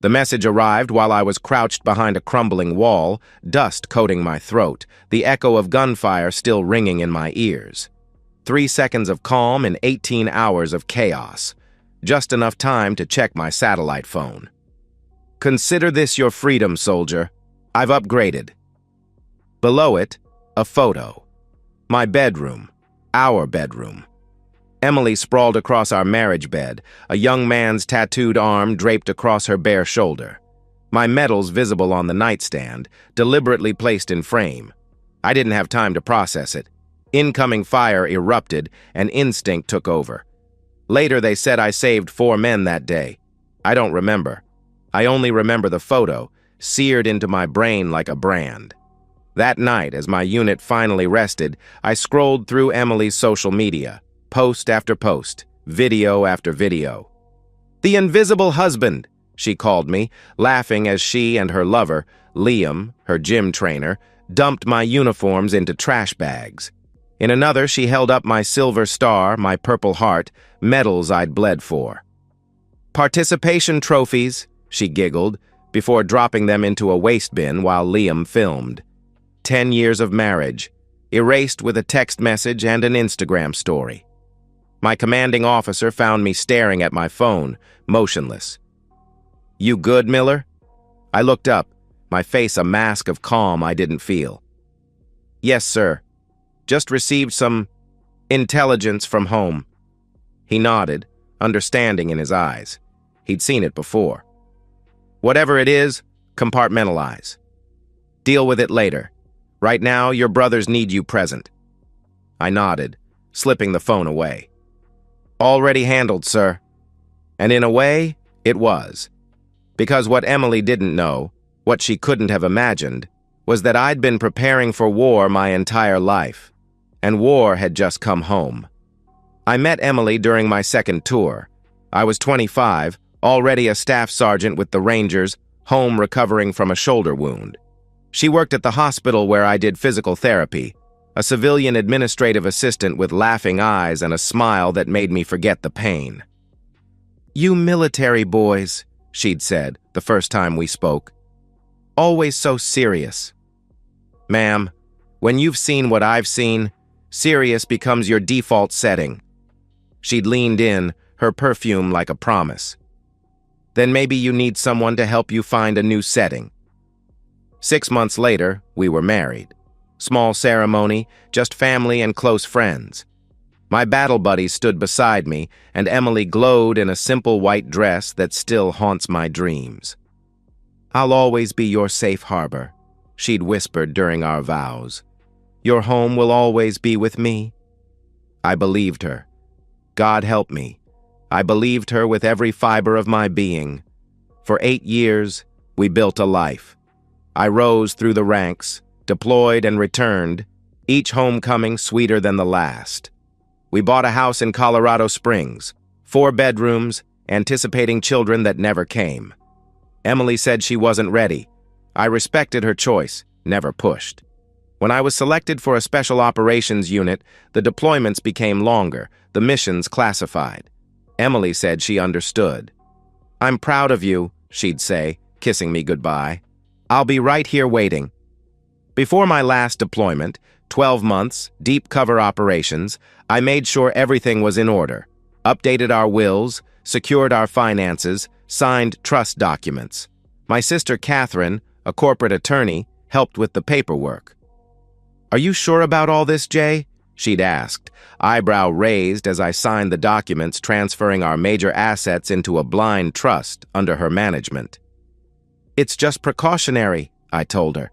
The message arrived while I was crouched behind a crumbling wall, dust coating my throat, the echo of gunfire still ringing in my ears. 3 seconds of calm and 18 hours of chaos. Just enough time to check my satellite phone. Consider this your freedom, soldier. I've upgraded. Below it, a photo. My bedroom. Our bedroom. Emily sprawled across our marriage bed, a young man's tattooed arm draped across her bare shoulder. My medals visible on the nightstand, deliberately placed in frame. I didn't have time to process it. Incoming fire erupted, and instinct took over. Later, they said I saved 4 men that day. I don't remember. I only remember the photo, seared into my brain like a brand. That night, as my unit finally rested, I scrolled through Emily's social media. Post after post, video after video. "The invisible husband," she called me, laughing as she and her lover, Liam, her gym trainer, dumped my uniforms into trash bags. In another, she held up my silver star, my purple heart, medals I'd bled for. "Participation trophies," she giggled, before dropping them into a waste bin while Liam filmed. 10 years of marriage, erased with a text message and an Instagram story. My commanding officer found me staring at my phone, motionless. "You good, Miller?" I looked up, my face a mask of calm I didn't feel. "Yes, sir. Just received some intelligence from home." He nodded, understanding in his eyes. He'd seen it before. "Whatever it is, compartmentalize. Deal with it later. Right now, your brothers need you present." I nodded, slipping the phone away. "Already handled, sir." And in a way, it was. Because what Emily didn't know, what she couldn't have imagined, was that I'd been preparing for war my entire life, and war had just come home. I met Emily during my second tour. I was 25, already a staff sergeant with the Rangers, home recovering from a shoulder wound. She worked at the hospital where I did physical therapy, a civilian administrative assistant with laughing eyes and a smile that made me forget the pain. "You military boys," she'd said the first time we spoke. "Always so serious." "Ma'am, when you've seen what I've seen, serious becomes your default setting." She'd leaned in, her perfume like a promise. "Then maybe you need someone to help you find a new setting." 6 months later, we were married. Small ceremony, just family and close friends. My battle buddies stood beside me, and Emily glowed in a simple white dress that still haunts my dreams. "I'll always be your safe harbor," she'd whispered during our vows. "Your home will always be with me." I believed her. God help me. I believed her with every fiber of my being. For 8 years, we built a life. I rose through the ranks, deployed and returned, each homecoming sweeter than the last. We bought a house in Colorado Springs, 4 bedrooms, anticipating children that never came. Emily said she wasn't ready. I respected her choice, never pushed. When I was selected for a special operations unit, the deployments became longer, the missions classified. Emily said she understood. "I'm proud of you," she'd say, kissing me goodbye. "I'll be right here waiting." Before my last deployment, 12 months, deep cover operations, I made sure everything was in order, updated our wills, secured our finances, signed trust documents. My sister Catherine, a corporate attorney, helped with the paperwork. "Are you sure about all this, Jay?" she'd asked, eyebrow raised as I signed the documents transferring our major assets into a blind trust under her management. "It's just precautionary," I told her.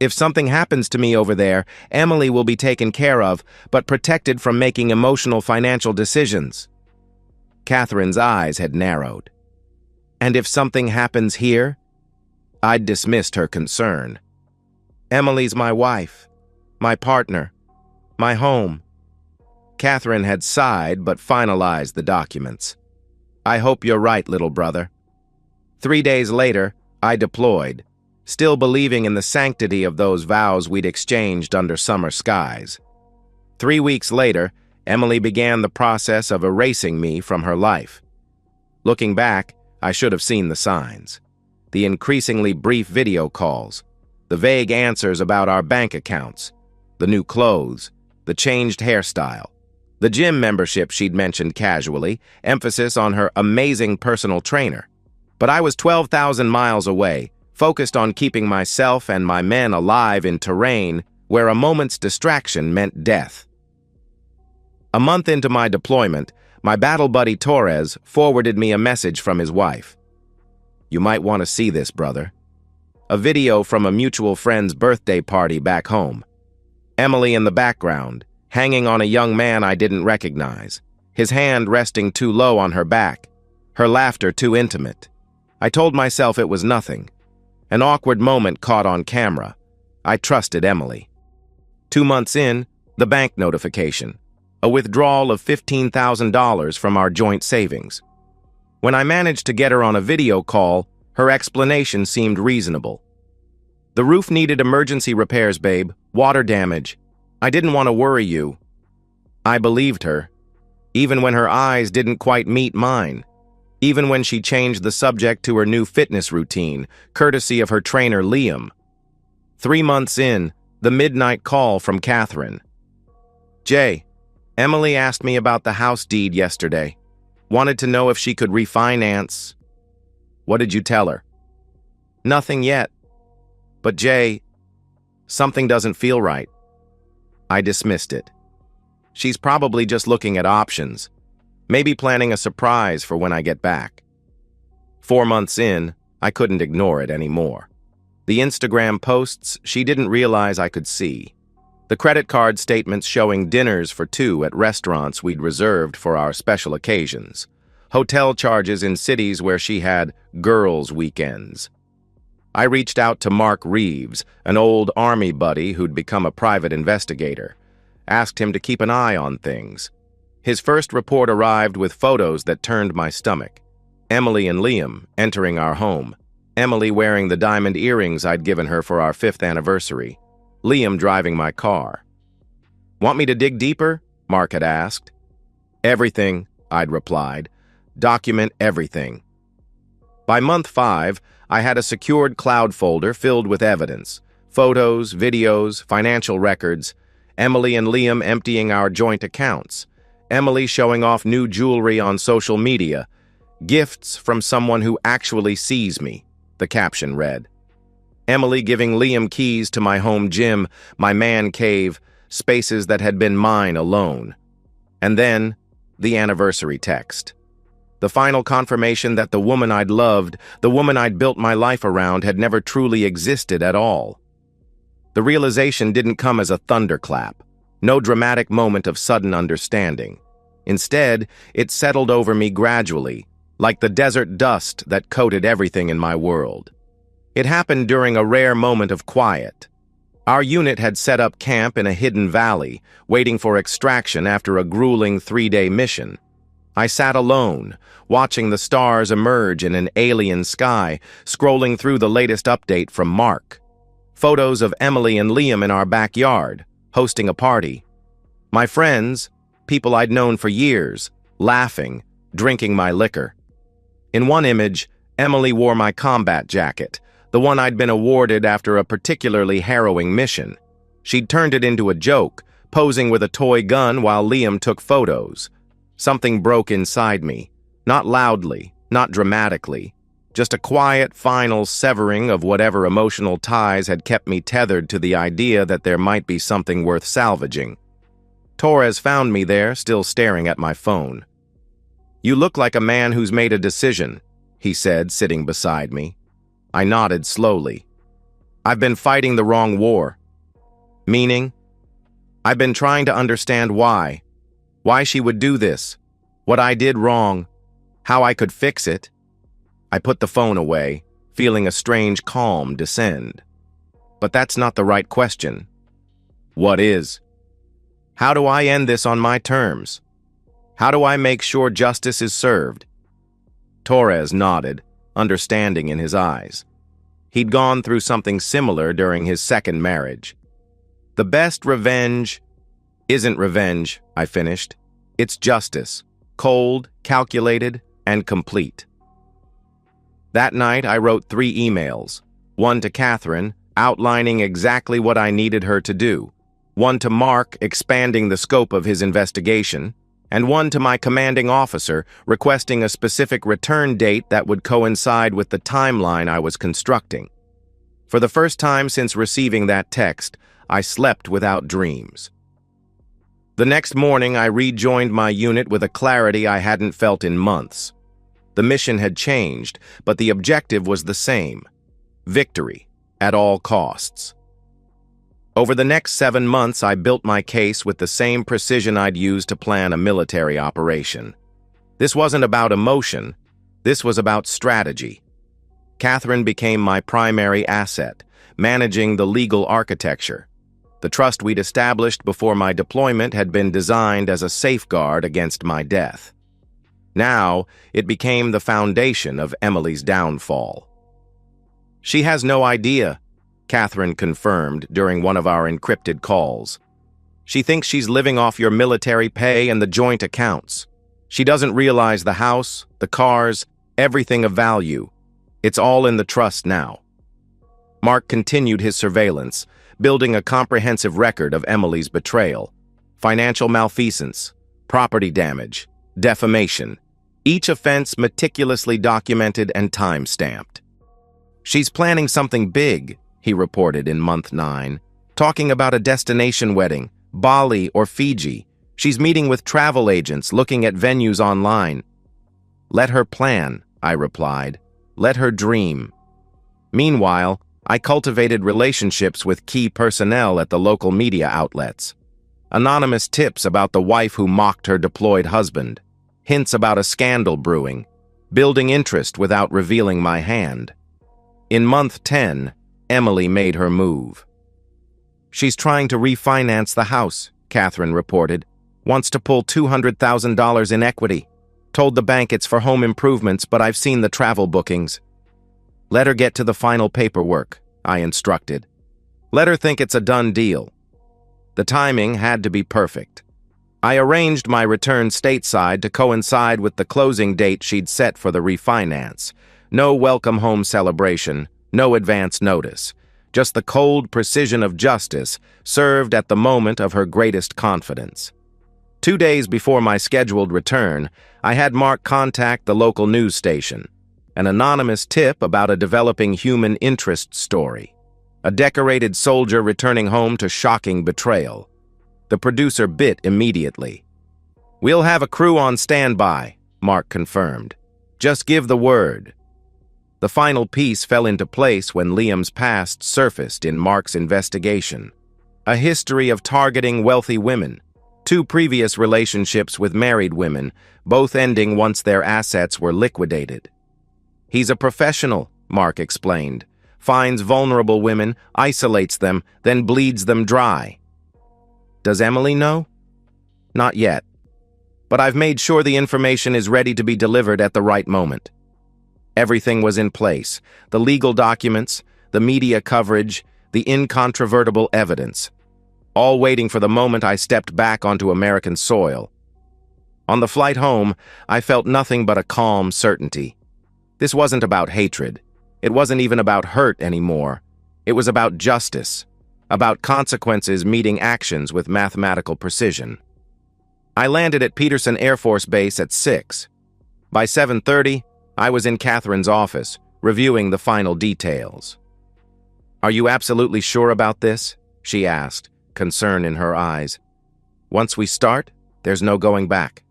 "If something happens to me over there, Emily will be taken care of, but protected from making emotional financial decisions." Catherine's eyes had narrowed. "And if something happens here?" I'd dismissed her concern. "Emily's my wife, my partner, my home." Catherine had sighed but finalized the documents. "I hope you're right, little brother." 3 days later, I deployed, still believing in the sanctity of those vows we'd exchanged under summer skies. 3 weeks later, Emily began the process of erasing me from her life. Looking back, I should have seen the signs. the increasingly brief video calls, the vague answers about our bank accounts, the new clothes, the changed hairstyle, the gym membership she'd mentioned casually, emphasis on her amazing personal trainer. But I was 12,000 miles away, focused on keeping myself and my men alive in terrain where a moment's distraction meant death. A month into my deployment, my battle buddy Torres forwarded me a message from his wife. "You might want to see this, brother." A video from a mutual friend's birthday party back home. Emily in the background, hanging on a young man I didn't recognize, his hand resting too low on her back, her laughter too intimate. I told myself it was nothing. An awkward moment caught on camera. I trusted Emily. 2 months in, the bank notification. A withdrawal of $15,000 from our joint savings. When I managed to get her on a video call, her explanation seemed reasonable. "The roof needed emergency repairs, babe. Water damage. I didn't want to worry you." I believed her, even when her eyes didn't quite meet mine, even when she changed the subject to her new fitness routine, courtesy of her trainer Liam. 3 months in, the midnight call from Catherine. "Jay, Emily asked me about the house deed yesterday. Wanted to know if she could refinance." "What did you tell her?" "Nothing yet. But Jay, something doesn't feel right." I dismissed it. She's probably just looking at options, maybe planning a surprise for when I get back. 4 months in, I couldn't ignore it anymore. The Instagram posts she didn't realize I could see. The credit card statements showing dinners for 2 at restaurants we'd reserved for our special occasions. Hotel charges in cities where she had girls' weekends. I reached out to Mark Reeves, an old Army buddy who'd become a private investigator. Asked him to keep an eye on things. His first report arrived with photos that turned my stomach. Emily and Liam entering our home. Emily wearing the diamond earrings I'd given her for our 5th anniversary. Liam driving my car. "Want me to dig deeper?" Mark had asked. "Everything," I'd replied. "Document everything." By month 5, I had a secured cloud folder filled with evidence. Photos, videos, financial records. Emily and Liam emptying our joint accounts. Emily showing off new jewelry on social media. "Gifts from someone who actually sees me," the caption read. Emily giving Liam keys to my home gym, my man cave, spaces that had been mine alone. And then, the anniversary text. The final confirmation that the woman I'd loved, the woman I'd built my life around, had never truly existed at all. The realization didn't come as a thunderclap, no dramatic moment of sudden understanding. Instead, it settled over me gradually, like the desert dust that coated everything in my world. It happened during a rare moment of quiet. Our unit had set up camp in a hidden valley, waiting for extraction after a grueling 3-day mission. I sat alone, watching the stars emerge in an alien sky, scrolling through the latest update from Mark. Photos of Emily and Liam in our backyard, hosting a party. My friends, people I'd known for years, laughing, drinking my liquor. In one image, Emily wore my combat jacket, the one I'd been awarded after a particularly harrowing mission. She'd turned it into a joke, posing with a toy gun while Liam took photos. Something broke inside me, not loudly, not dramatically, just a quiet, final severing of whatever emotional ties had kept me tethered to the idea that there might be something worth salvaging. Torres found me there, still staring at my phone. "You look like a man who's made a decision," he said, sitting beside me. I nodded slowly. "I've been fighting the wrong war." "Meaning?" "I've been trying to understand why. Why she would do this. What I did wrong. How I could fix it." I put the phone away, feeling a strange calm descend. "But that's not the right question." "What is?" "How do I end this on my terms? How do I make sure justice is served?" Torres nodded, understanding in his eyes. He'd gone through something similar during his second marriage. "The best revenge isn't revenge," I finished. "It's justice, cold, calculated, and complete." That night, I wrote 3 emails. One to Catherine, outlining exactly what I needed her to do. One to Mark, expanding the scope of his investigation. And one to my commanding officer, requesting a specific return date that would coincide with the timeline I was constructing. For the first time since receiving that text, I slept without dreams. The next morning, I rejoined my unit with a clarity I hadn't felt in months. The mission had changed, but the objective was the same: victory, at all costs. Over the next 7 months, I built my case with the same precision I'd used to plan a military operation. This wasn't about emotion. This was about strategy. Catherine became my primary asset, managing the legal architecture. The trust we'd established before my deployment had been designed as a safeguard against my death. Now, it became the foundation of Emily's downfall. "She has no idea," Catherine confirmed during one of our encrypted calls. "She thinks she's living off your military pay and the joint accounts. She doesn't realize the house, the cars, everything of value. It's all in the trust now." Mark continued his surveillance, building a comprehensive record of Emily's betrayal, financial malfeasance, property damage, defamation, each offense meticulously documented and time-stamped. "She's planning something big," he reported in month 9, "talking about a destination wedding, Bali or Fiji. She's meeting with travel agents, looking at venues online." "Let her plan," I replied. "Let her dream." Meanwhile, I cultivated relationships with key personnel at the local media outlets. Anonymous tips about the wife who mocked her deployed husband, hints about a scandal brewing, building interest without revealing my hand. In month 10, Emily made her move. "She's trying to refinance the house," Catherine reported. "Wants to pull $200,000 in equity. Told the bank it's for home improvements, but I've seen the travel bookings." "Let her get to the final paperwork," I instructed. "Let her think it's a done deal." The timing had to be perfect. I arranged my return stateside to coincide with the closing date she'd set for the refinance. No welcome home celebration, no advance notice. Just the cold precision of justice served at the moment of her greatest confidence. 2 days before my scheduled return, I had Mark contact the local news station. An anonymous tip about a developing human interest story. A decorated soldier returning home to shocking betrayal. The producer bit immediately. "We'll have a crew on standby," Mark confirmed. "Just give the word." The final piece fell into place when Liam's past surfaced in Mark's investigation. A history of targeting wealthy women. 2 previous relationships with married women, both ending once their assets were liquidated. "He's a professional," Mark explained. "Finds vulnerable women, isolates them, then bleeds them dry." "Does Emily know?" "Not yet. But I've made sure the information is ready to be delivered at the right moment." Everything was in place: the legal documents, the media coverage, the incontrovertible evidence. All waiting for the moment I stepped back onto American soil. On the flight home, I felt nothing but a calm certainty. This wasn't about hatred. It wasn't even about hurt anymore. It was about justice, about consequences meeting actions with mathematical precision. I landed at Peterson Air Force Base at 6. By 7:30, I was in Catherine's office, reviewing the final details. "Are you absolutely sure about this?" she asked, concern in her eyes. "Once we start, there's no going back."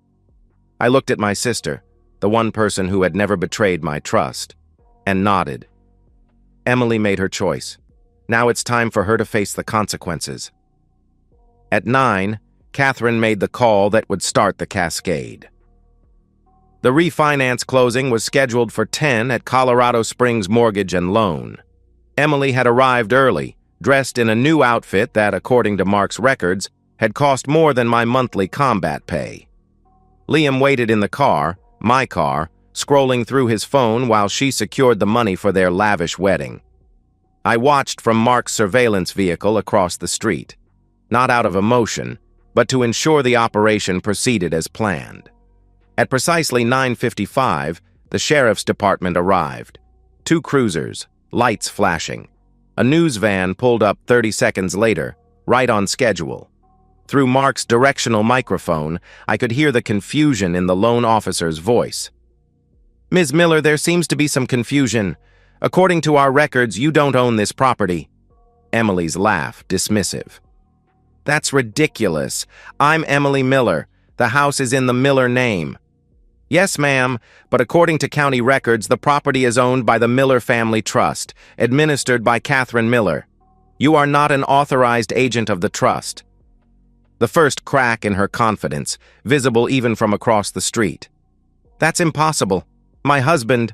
I looked at my sister, the one person who had never betrayed my trust, and nodded. Emily made her choice. Now it's time for her to face the consequences. At 9, Catherine made the call that would start the cascade. The refinance closing was scheduled for 10 at Colorado Springs Mortgage and Loan. Emily had arrived early, dressed in a new outfit that, according to Mark's records, had cost more than my monthly combat pay. Liam waited in the car, my car, scrolling through his phone while she secured the money for their lavish wedding. I watched from Mark's surveillance vehicle across the street, not out of emotion, but to ensure the operation proceeded as planned. At precisely 9:55, the sheriff's department arrived, Two cruisers, lights flashing. A news van pulled up 30 seconds later, right on schedule. Through Mark's directional microphone, I could hear the confusion in the loan officer's voice. "Ms. Miller, there seems to be some confusion. According to our records, you don't own this property." Emily's laugh, dismissive. "That's ridiculous. I'm Emily Miller. The house is in the Miller name." "Yes, ma'am, but according to county records, the property is owned by the Miller Family Trust, administered by Catherine Miller. You are not an authorized agent of the trust." The first crack in her confidence, visible even from across the street. "That's impossible. My husband—"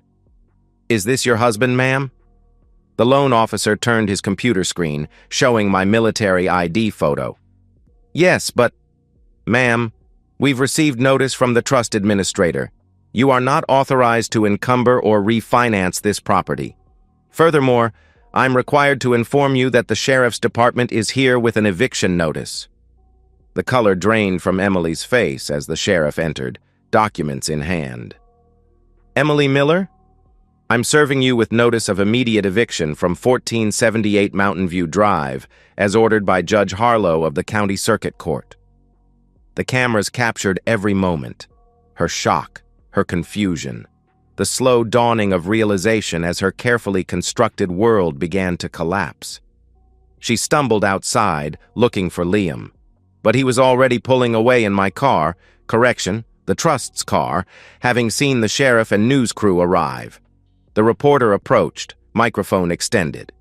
"Is this your husband, ma'am?" The loan officer turned his computer screen, showing my military ID photo. "Yes, but—" "Ma'am, we've received notice from the trust administrator. You are not authorized to encumber or refinance this property. Furthermore, I'm required to inform you that the sheriff's department is here with an eviction notice." The color drained from Emily's face as the sheriff entered, documents in hand. "Emily Miller? I'm serving you with notice of immediate eviction from 1478 Mountain View Drive, as ordered by Judge Harlow of the County Circuit Court." The cameras captured every moment. Her shock, her confusion, the slow dawning of realization as her carefully constructed world began to collapse. She stumbled outside, looking for Liam. But he was already pulling away in my car, the trust's car, having seen the sheriff and news crew arrive. The reporter approached, microphone extended.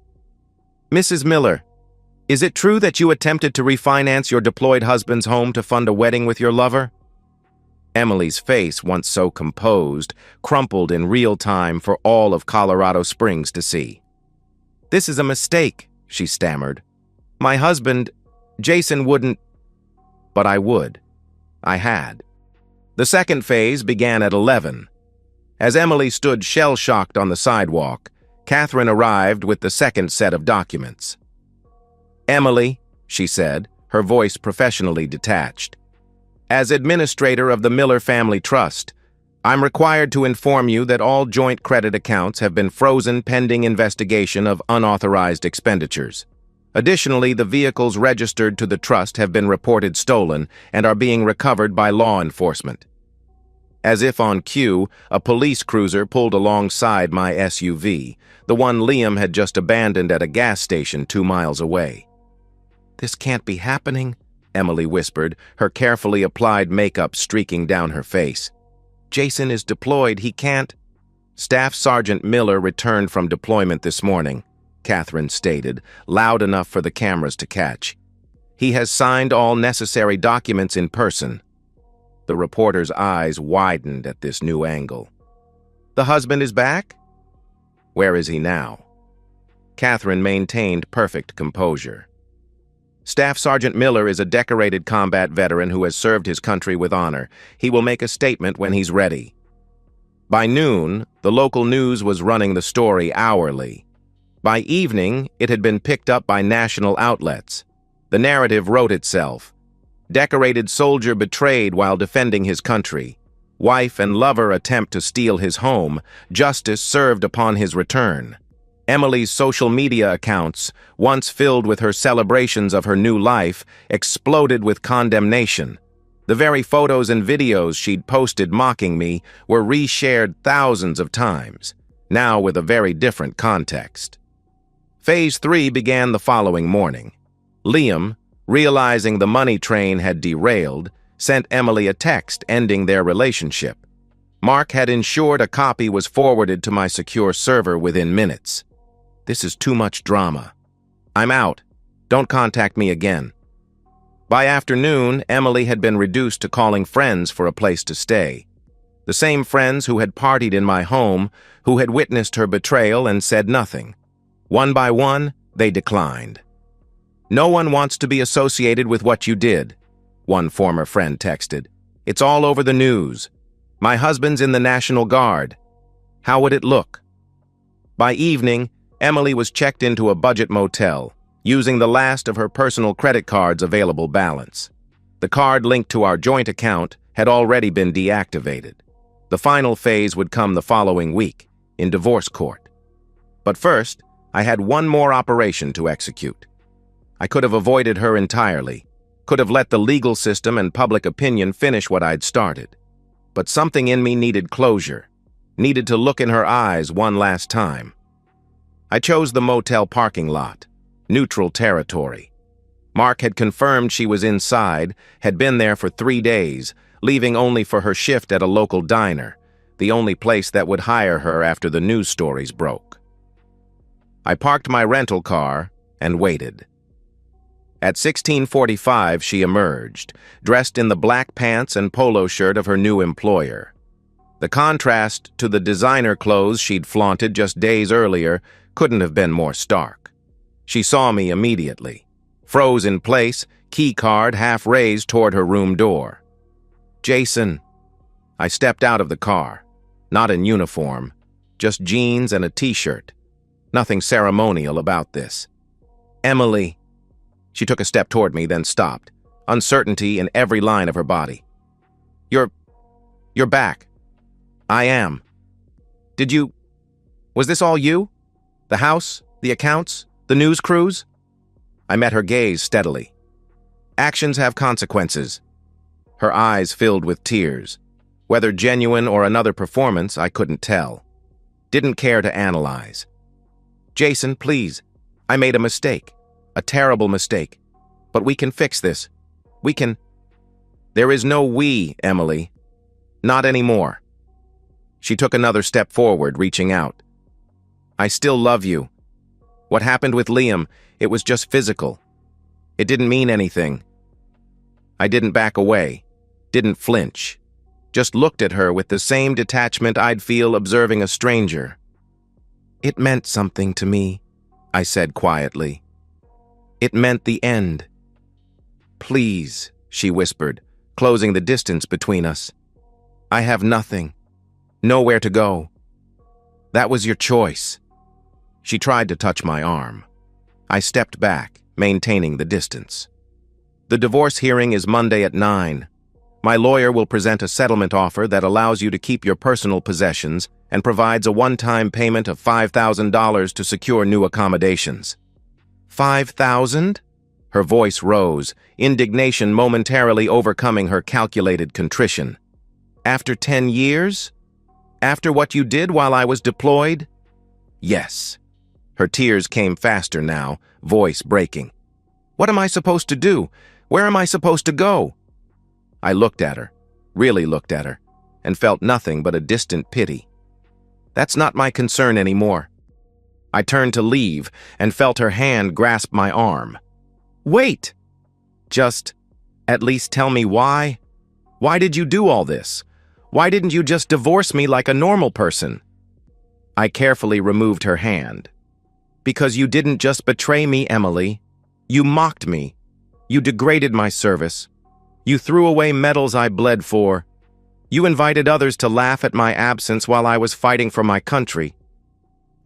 "Mrs. Miller, is it true that you attempted to refinance your deployed husband's home to fund a wedding with your lover?" Emily's face, once so composed, crumpled in real time for all of Colorado Springs to see. "This is a mistake," she stammered. "My husband, Jason, wouldn't—" But I would. I had. The second phase began at 11. As Emily stood shell-shocked on the sidewalk, Catherine arrived with the second set of documents. "Emily," she said, her voice professionally detached, "as administrator of the Miller Family Trust, I'm required to inform you that all joint credit accounts have been frozen pending investigation of unauthorized expenditures. Additionally, the vehicles registered to the trust have been reported stolen and are being recovered by law enforcement." As if on cue, a police cruiser pulled alongside my SUV, the one Liam had just abandoned at a gas station 2 miles away. "This can't be happening," Emily whispered, her carefully applied makeup streaking down her face. "Jason is deployed, he can't—" "Staff Sergeant Miller returned from deployment this morning," Catherine stated, loud enough for the cameras to catch. "He has signed all necessary documents in person." The reporter's eyes widened at this new angle. "The husband is back?" "Where is he now?" Catherine maintained perfect composure. "Staff Sergeant Miller is a decorated combat veteran who has served his country with honor. He will make a statement when he's ready." By noon, the local news was running the story hourly. By evening, it had been picked up by national outlets. The narrative wrote itself. Decorated soldier betrayed while defending his country. Wife and lover attempt to steal his home. Justice served upon his return. Emily's social media accounts, once filled with her celebrations of her new life, exploded with condemnation. The very photos and videos she'd posted mocking me were reshared thousands of times, now with a very different context. Phase 3 began the following morning. Liam, realizing the money train had derailed, sent Emily a text ending their relationship. Mark had ensured a copy was forwarded to my secure server within minutes. "This is too much drama. I'm out. Don't contact me again." By afternoon, Emily had been reduced to calling friends for a place to stay. The same friends who had partied in my home, who had witnessed her betrayal and said nothing. One by one, they declined. "No one wants to be associated with what you did," one former friend texted. "It's all over the news. My husband's in the National Guard. How would it look?" By evening, Emily was checked into a budget motel, using the last of her personal credit card's available balance. The card linked to our joint account had already been deactivated. The final phase would come the following week, in divorce court. But first, I had one more operation to execute. I could have avoided her entirely, could have let the legal system and public opinion finish what I'd started. But something in me needed closure, needed to look in her eyes one last time. I chose the motel parking lot, neutral territory. Mark had confirmed she was inside, had been there for 3 days, leaving only for her shift at a local diner, the only place that would hire her after the news stories broke. I parked my rental car and waited. At 16:45, she emerged, dressed in the black pants and polo shirt of her new employer. The contrast to the designer clothes she'd flaunted just days earlier couldn't have been more stark. She saw me immediately, froze in place, key card half raised toward her room door. "Jason." I stepped out of the car, not in uniform, just jeans and a t-shirt. Nothing ceremonial about this. "Emily." She took a step toward me, then stopped, uncertainty in every line of her body. You're back." "I am." Was this all you? The house, the accounts, the news crews?" I met her gaze steadily. "Actions have consequences." Her eyes filled with tears. Whether genuine or another performance, I couldn't tell. Didn't care to analyze. "Jason, please. I made a mistake. A terrible mistake. But we can fix this. We can—" "There is no we, Emily. Not anymore." She took another step forward, reaching out. "I still love you. What happened with Liam, it was just physical. It didn't mean anything." I didn't back away, didn't flinch. Just looked at her with the same detachment I'd feel observing a stranger. "It meant something to me," I said quietly. "It meant the end." "Please," she whispered, closing the distance between us. "I have nothing. Nowhere to go. That was your choice." She tried to touch my arm. I stepped back, maintaining the distance. "The divorce hearing is Monday at 9. My lawyer will present a settlement offer that allows you to keep your personal possessions and provides a one-time payment of $5,000 to secure new accommodations." "5,000? Her voice rose, indignation momentarily overcoming her calculated contrition. "After 10 years? After what you did while I was deployed?" "Yes." Her tears came faster now, voice breaking. "What am I supposed to do? Where am I supposed to go?" I looked at her, really looked at her, and felt nothing but a distant pity. "That's not my concern anymore." I turned to leave and felt her hand grasp my arm. "Wait! Just, at least tell me why. Why did you do all this? Why didn't you just divorce me like a normal person?" I carefully removed her hand. "Because you didn't just betray me, Emily. You mocked me. You degraded my service. You threw away medals I bled for. You invited others to laugh at my absence while I was fighting for my country."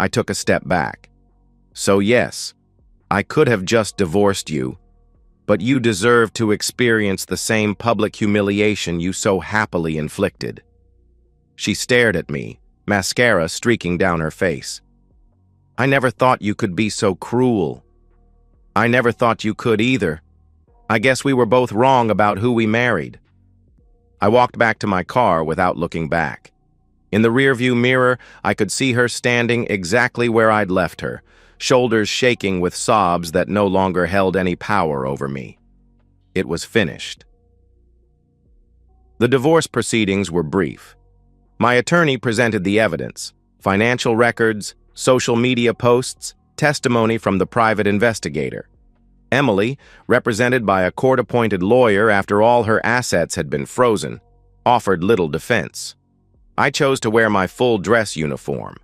I took a step back. "So yes, I could have just divorced you, but you deserve to experience the same public humiliation you so happily inflicted." She stared at me, mascara streaking down her face. "I never thought you could be so cruel." "I never thought you could either. I guess we were both wrong about who we married." I walked back to my car without looking back. In the rearview mirror, I could see her standing exactly where I'd left her, shoulders shaking with sobs that no longer held any power over me. It was finished. The divorce proceedings were brief. My attorney presented the evidence: financial records, social media posts, testimony from the private investigator. Emily, represented by a court-appointed lawyer after all her assets had been frozen, offered little defense. I chose to wear my full dress uniform,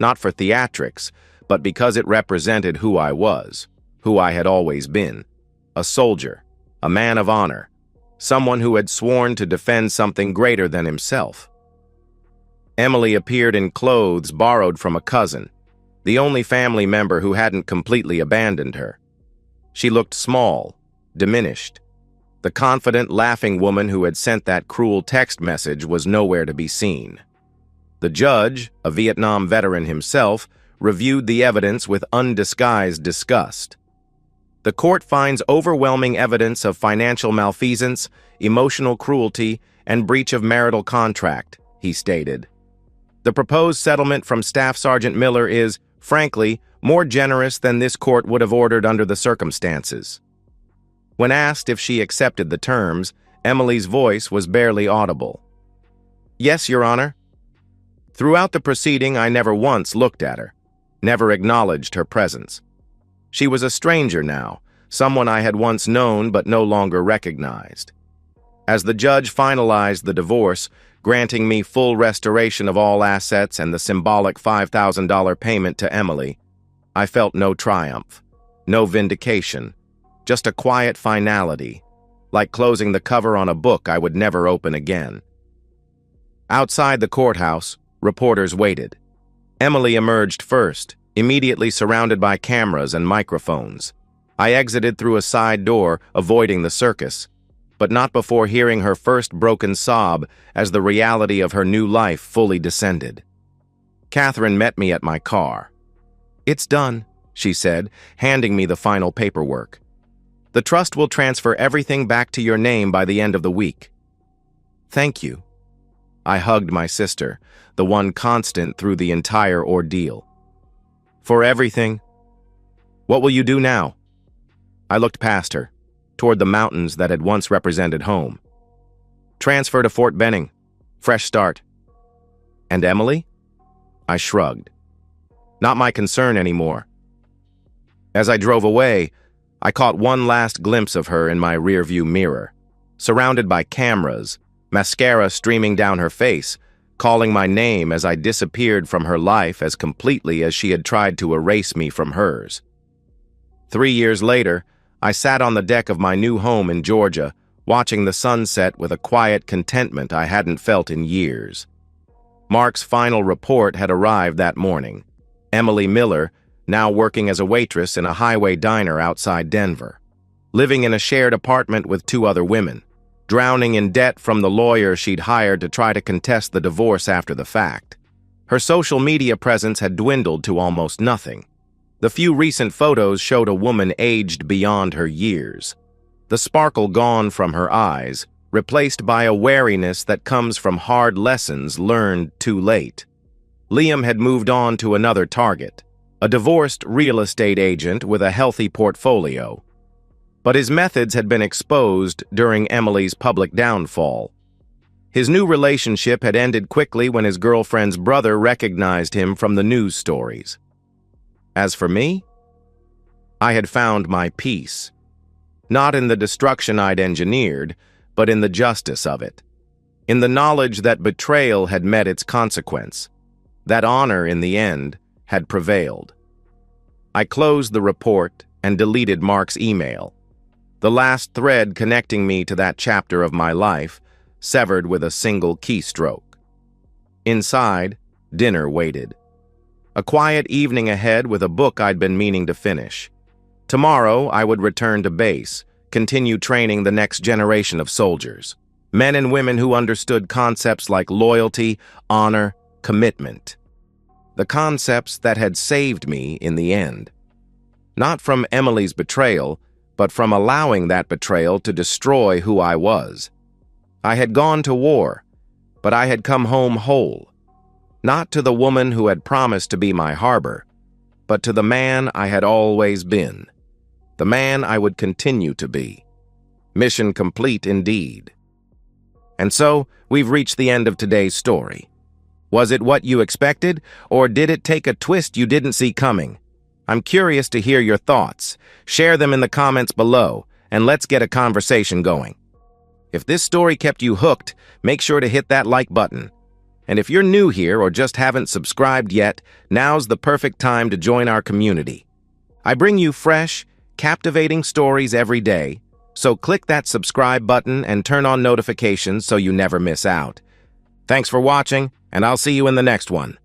not for theatrics, but because it represented who I was, who I had always been: a soldier, a man of honor, someone who had sworn to defend something greater than himself. Emily appeared in clothes borrowed from a cousin, the only family member who hadn't completely abandoned her. She looked small, diminished. The confident, laughing woman who had sent that cruel text message was nowhere to be seen. The judge, a Vietnam veteran himself, reviewed the evidence with undisguised disgust. The court finds overwhelming evidence of financial malfeasance, emotional cruelty, and breach of marital contract, he stated. The proposed settlement from Staff Sergeant Miller is, frankly, more generous than this court would have ordered under the circumstances. When asked if she accepted the terms, Emily's voice was barely audible. "Yes, Your Honor." Throughout the proceeding, I never once looked at her, never acknowledged her presence. She was a stranger now, someone I had once known but no longer recognized. As the judge finalized the divorce, granting me full restoration of all assets and the symbolic $5,000 payment to Emily, I felt no triumph, no vindication, just a quiet finality, like closing the cover on a book I would never open again. Outside the courthouse, reporters waited. Emily emerged first, immediately surrounded by cameras and microphones. I exited through a side door, avoiding the circus, but not before hearing her first broken sob as the reality of her new life fully descended. Catherine met me at my car. "It's done," she said, handing me the final paperwork. "The trust will transfer everything back to your name by the end of the week." "Thank you." I hugged my sister, the one constant through the entire ordeal. "For everything? What will you do now?" I looked past her, toward the mountains that had once represented home. "Transfer to Fort Benning. Fresh start." "And Emily?" I shrugged. Not my concern anymore. As I drove away, I caught one last glimpse of her in my rearview mirror, surrounded by cameras, mascara streaming down her face, calling my name as I disappeared from her life as completely as she had tried to erase me from hers. 3 years later, I sat on the deck of my new home in Georgia, watching the sunset with a quiet contentment I hadn't felt in years. Mark's final report had arrived that morning. Emily Miller, now working as a waitress in a highway diner outside Denver, living in a shared apartment with 2 other women, drowning in debt from the lawyer she'd hired to try to contest the divorce after the fact. Her social media presence had dwindled to almost nothing. The few recent photos showed a woman aged beyond her years, the sparkle gone from her eyes, replaced by a wariness that comes from hard lessons learned too late. Liam had moved on to another target, a divorced real estate agent with a healthy portfolio. But his methods had been exposed during Emily's public downfall. His new relationship had ended quickly when his girlfriend's brother recognized him from the news stories. As for me, I had found my peace, not in the destruction I'd engineered, but in the justice of it, in the knowledge that betrayal had met its consequence, that honor in the end had prevailed. I closed the report and deleted Mark's email, the last thread connecting me to that chapter of my life, severed with a single keystroke. Inside, dinner waited. A quiet evening ahead with a book I'd been meaning to finish. Tomorrow, I would return to base, continue training the next generation of soldiers, men and women who understood concepts like loyalty, honor, commitment. The concepts that had saved me in the end. Not from Emily's betrayal, but from allowing that betrayal to destroy who I was. I had gone to war, but I had come home whole. Not to the woman who had promised to be my harbor, but to the man I had always been. The man I would continue to be. Mission complete indeed. And so, we've reached the end of today's story. Was it what you expected, or did it take a twist you didn't see coming? I'm curious to hear your thoughts. Share them in the comments below, and let's get a conversation going. If this story kept you hooked, make sure to hit that like button. And if you're new here or just haven't subscribed yet, now's the perfect time to join our community. I bring you fresh, captivating stories every day, so click that subscribe button and turn on notifications so you never miss out. Thanks for watching, and I'll see you in the next one.